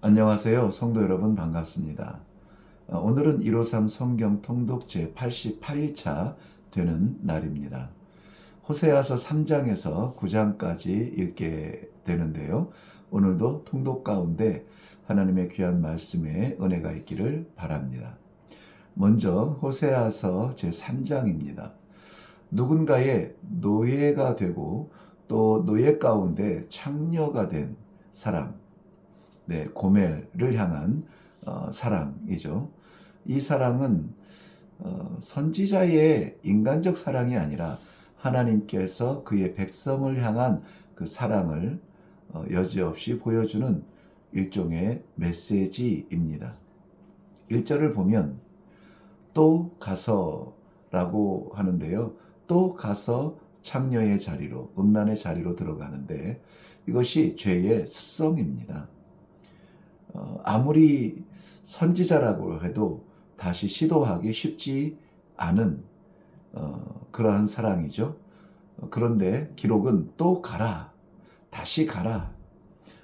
안녕하세요. 성도 여러분 반갑습니다. 오늘은 153 성경 통독 제 88일차 되는 날입니다. 호세아서 3장에서 9장까지 읽게 되는데요. 오늘도 통독 가운데 하나님의 귀한 말씀에 은혜가 있기를 바랍니다. 먼저 호세아서 제 3장입니다. 누군가의 노예가 되고 또 노예 가운데 창녀가 된 사람, 고멜을 향한 사랑이죠. 이 사랑은 선지자의 인간적 사랑이 아니라 하나님께서 그의 백성을 향한 그 사랑을 여지없이 보여주는 일종의 메시지입니다. 1절을 보면 또 가서라고 하는데요. 또 가서 창녀의 자리로, 음란의 자리로 들어가는데 이것이 죄의 습성입니다. 아무리 선지자라고 해도 다시 시도하기 쉽지 않은 그러한 사랑이죠. 그런데 기록은 또 가라, 다시 가라,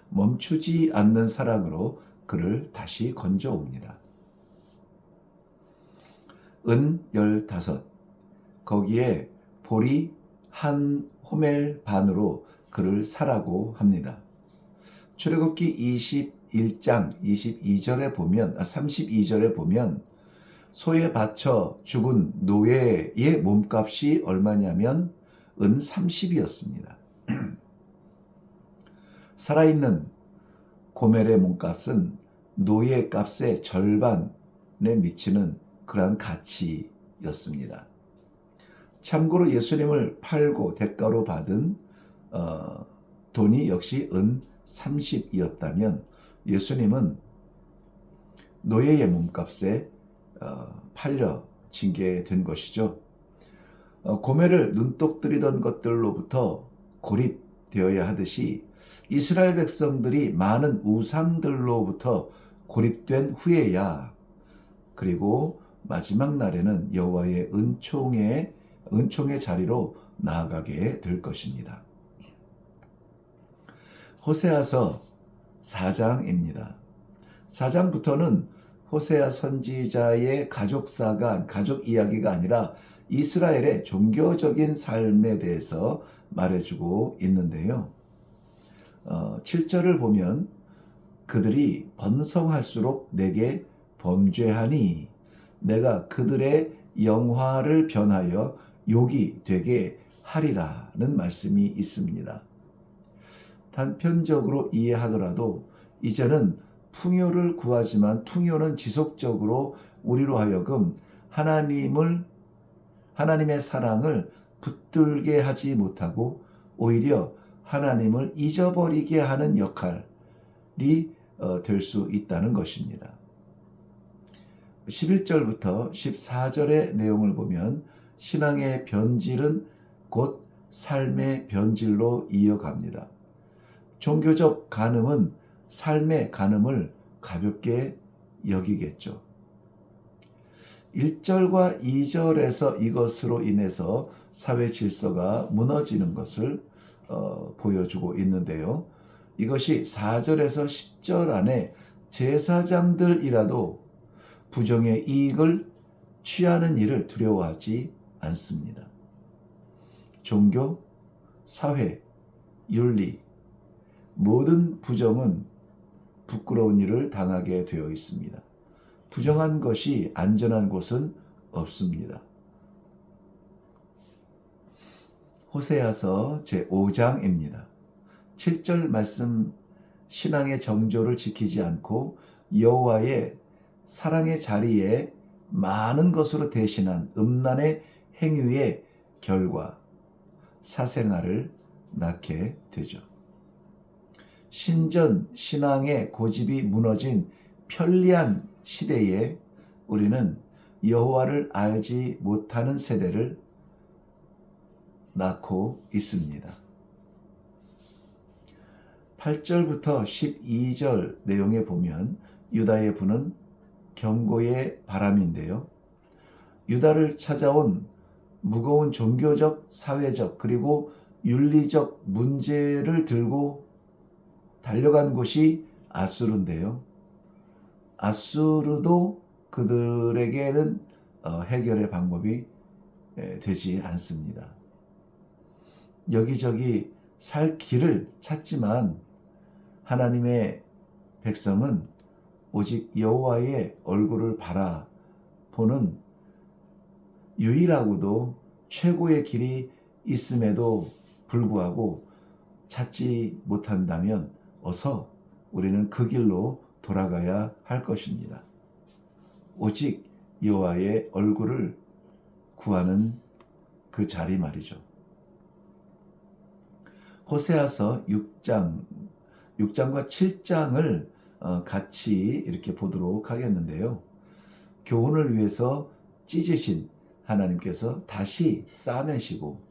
멈추지 않는 사랑으로 그를 다시 건져옵니다. 은 15, 거기에 볼이 한 호멜 반으로 그를 사라고 합니다. 출애굽기 21장 22절에 보면 32절에 보면 소에 바쳐 죽은 노예의 몸값이 얼마냐면 은 30이었습니다. 살아있는 고멜의 몸값은 노예 값의 절반에 미치는 그러한 가치였습니다. 참고로 예수님을 팔고 대가로 받은 돈이 역시 은 30이었다면 예수님은 노예의 몸값에 팔려진 게 된 것이죠. 고멜을 눈독 들이던 것들로부터 고립되어야 하듯이 이스라엘 백성들이 많은 우상들로부터 고립된 후에야 그리고 마지막 날에는 여호와의 은총의 자리로 나아가게 될 것입니다. 호세아서 4장입니다. 4장부터는 호세아 선지자의 가족사가, 가족 이야기가 아니라 이스라엘의 종교적인 삶에 대해서 말해주고 있는데요. 7절을 보면 그들이 번성할수록 내게 범죄하니 내가 그들의 영화를 변하여 욕이 되게 하리라는 말씀이 있습니다. 단편적으로 이해하더라도 이제는 풍요를 구하지만 풍요는 지속적으로 우리로 하여금 하나님의 사랑을 붙들게 하지 못하고 오히려 하나님을 잊어버리게 하는 역할이 될 수 있다는 것입니다. 11절부터 14절의 내용을 보면 신앙의 변질은 곧 삶의 변질로 이어갑니다. 종교적 간음은 삶의 간음을 가볍게 여기겠죠. 1절과 2절에서 이것으로 인해서 사회 질서가 무너지는 것을 보여주고 있는데요. 이것이 4절에서 10절 안에 제사장들이라도 부정의 이익을 취하는 일을 두려워하지 않습니다. 종교, 사회, 윤리, 모든 부정은 부끄러운 일을 당하게 되어 있습니다. 부정한 것이 안전한 곳은 없습니다. 호세아서 제5장입니다. 7절 말씀, 신앙의 정조를 지키지 않고 여호와의 사랑의 자리에 많은 것으로 대신한 음란의 행위의 결과 사생아를 낳게 되죠. 신전 신앙의 고집이 무너진 편리한 시대에 우리는 여호와를 알지 못하는 세대를 낳고 있습니다. 8절부터 12절 내용에 보면 유다의 부는 경고의 바람인데요. 유다를 찾아온 무거운 종교적, 사회적, 그리고 윤리적 문제를 들고 달려간 곳이 아수르인데요. 아수르도 그들에게는 해결의 방법이 되지 않습니다. 여기저기 살 길을 찾지만 하나님의 백성은 오직 여호와의 얼굴을 바라보는 유일하고도 최고의 길이 있음에도 불구하고 찾지 못한다면 어서 우리는 그 길로 돌아가야 할 것입니다. 오직 여호와의 얼굴을 구하는 그 자리 말이죠. 호세아서 6장과 7장을 같이 이렇게 보도록 하겠는데요. 교훈을 위해서 찢으신 하나님께서 다시 싸매시고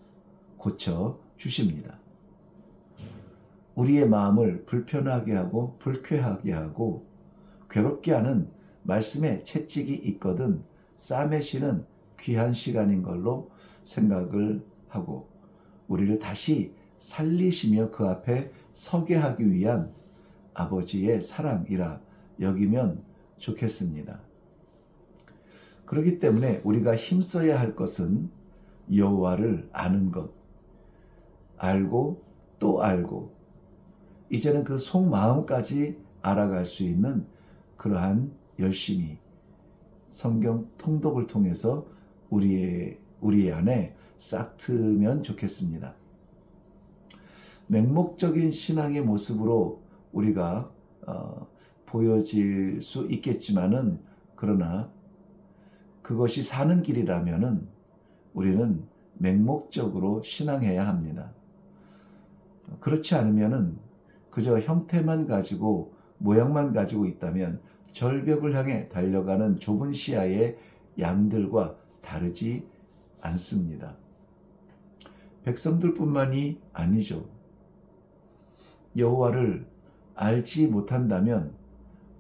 고쳐 주십니다. 우리의 마음을 불편하게 하고 불쾌하게 하고 괴롭게 하는 말씀에 채찍이 있거든 싸매시는 귀한 시간인 걸로 생각을 하고 우리를 다시 살리시며 그 앞에 서게 하기 위한 아버지의 사랑이라 여기면 좋겠습니다. 그렇기 때문에 우리가 힘써야 할 것은 여호와를 아는 것, 알고 또 알고 이제는 그 속마음까지 알아갈 수 있는 그러한 열심히 성경 통독을 통해서 우리 안에 싹 트면 좋겠습니다. 맹목적인 신앙의 모습으로 우리가 보여질 수 있겠지만은 그러나 그것이 사는 길이라면은 우리는 맹목적으로 신앙해야 합니다. 그렇지 않으면은 그저 형태만 가지고 모양만 가지고 있다면 절벽을 향해 달려가는 좁은 시야의 양들과 다르지 않습니다. 백성들뿐만이 아니죠. 여호와를 알지 못한다면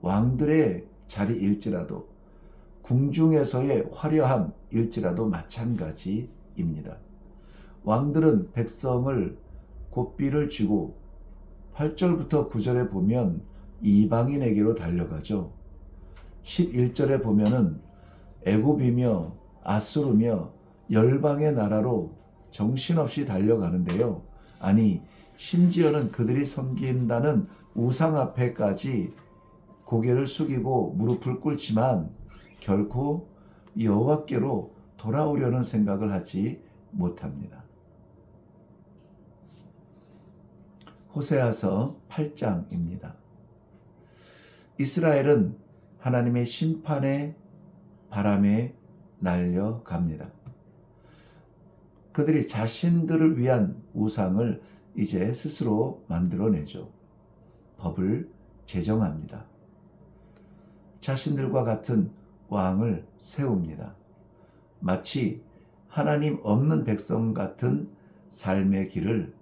왕들의 자리일지라도 궁중에서의 화려함일지라도 마찬가지입니다. 왕들은 백성을 고삐를 쥐고 8절부터 9절에 보면 이방인에게로 달려가죠. 11절에 보면은 애굽이며 아수르며 열방의 나라로 정신없이 달려가는데요. 아니 심지어는 그들이 섬긴다는 우상 앞에까지 고개를 숙이고 무릎을 꿇지만 결코 여호와께로 돌아오려는 생각을 하지 못합니다. 호세아서 8장입니다. 이스라엘은 하나님의 심판의 바람에 날려갑니다. 그들이 자신들을 위한 우상을 이제 스스로 만들어내죠. 법을 제정합니다. 자신들과 같은 왕을 세웁니다. 마치 하나님 없는 백성 같은 삶의 길을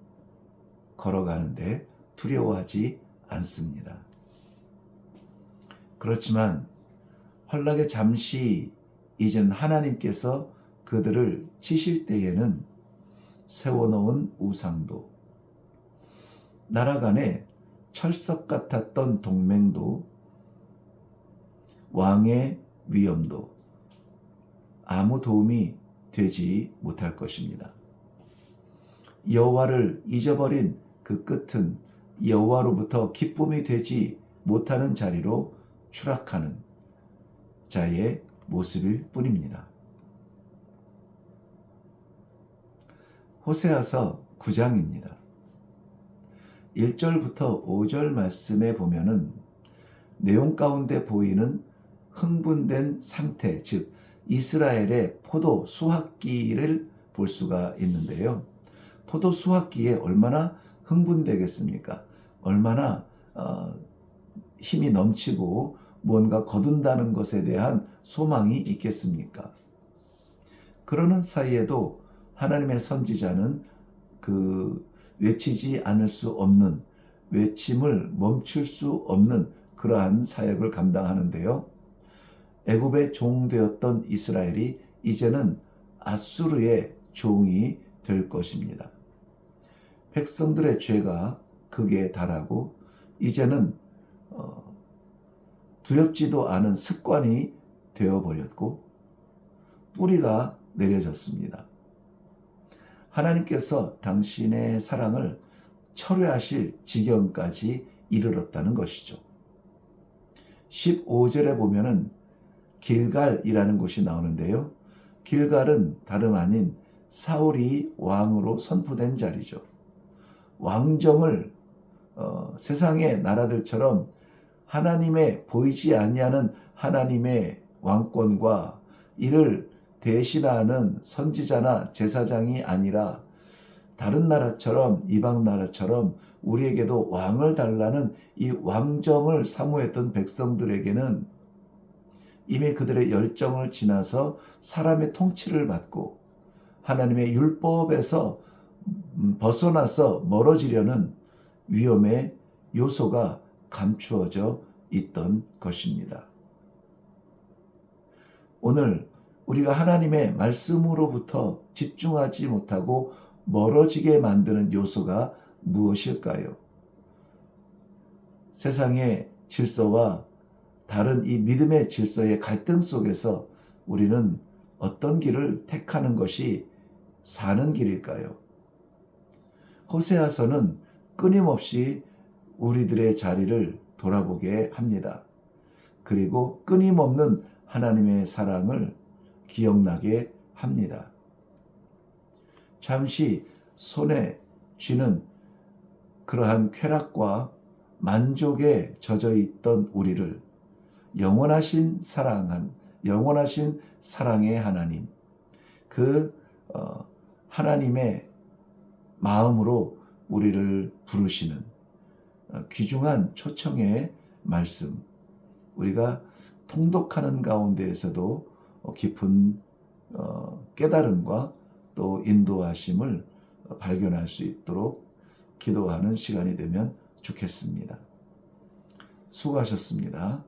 걸어가는데 두려워하지 않습니다. 그렇지만 헌락에 잠시 잊은 하나님께서 그들을 치실 때에는 세워놓은 우상도 나라 간에 철석 같았던 동맹도 왕의 위엄도 아무 도움이 되지 못할 것입니다. 여호와를 잊어버린 그 끝은 여호와로부터 기쁨이 되지 못하는 자리로 추락하는 자의 모습일 뿐입니다. 호세아서 9장입니다. 1절부터 5절 말씀에 보면은 내용 가운데 보이는 흥분된 상태, 즉 이스라엘의 포도 수확기를 볼 수가 있는데요. 포도 수확기에 얼마나 흥분되겠습니까? 얼마나 힘이 넘치고 무언가 거둔다는 것에 대한 소망이 있겠습니까? 그러는 사이에도 하나님의 선지자는 그 외치지 않을 수 없는, 외침을 멈출 수 없는 그러한 사역을 감당하는데요. 애굽의 종 되었던 이스라엘이 이제는 아수르의 종이 될 것입니다. 백성들의 죄가 극에 달하고 이제는 두렵지도 않은 습관이 되어버렸고 뿌리가 내려졌습니다. 하나님께서 당신의 사랑을 철회하실 지경까지 이르렀다는 것이죠. 15절에 보면은 길갈이라는 곳이 나오는데요. 길갈은 다름 아닌 사울이 왕으로 선포된 자리죠. 왕정을 세상의 나라들처럼 하나님의 보이지 아니하는 하나님의 왕권과 이를 대신하는 선지자나 제사장이 아니라 다른 나라처럼 이방 나라처럼 우리에게도 왕을 달라는 이 왕정을 사모했던 백성들에게는 이미 그들의 열정을 지나서 사람의 통치를 받고 하나님의 율법에서 벗어나서 멀어지려는 위험의 요소가 감추어져 있던 것입니다. 오늘 우리가 하나님의 말씀으로부터 집중하지 못하고 멀어지게 만드는 요소가 무엇일까요? 세상의 질서와 다른 이 믿음의 질서의 갈등 속에서 우리는 어떤 길을 택하는 것이 사는 길일까요? 호세아서는 끊임없이 우리들의 자리를 돌아보게 합니다. 그리고 끊임없는 하나님의 사랑을 기억나게 합니다. 잠시 손에 쥐는 그러한 쾌락과 만족에 젖어 있던 우리를 영원하신 사랑의 하나님, 그 하나님의 마음으로 우리를 부르시는 귀중한 초청의 말씀, 우리가 통독하는 가운데에서도 깊은 깨달음과 또 인도하심을 발견할 수 있도록 기도하는 시간이 되면 좋겠습니다. 수고하셨습니다.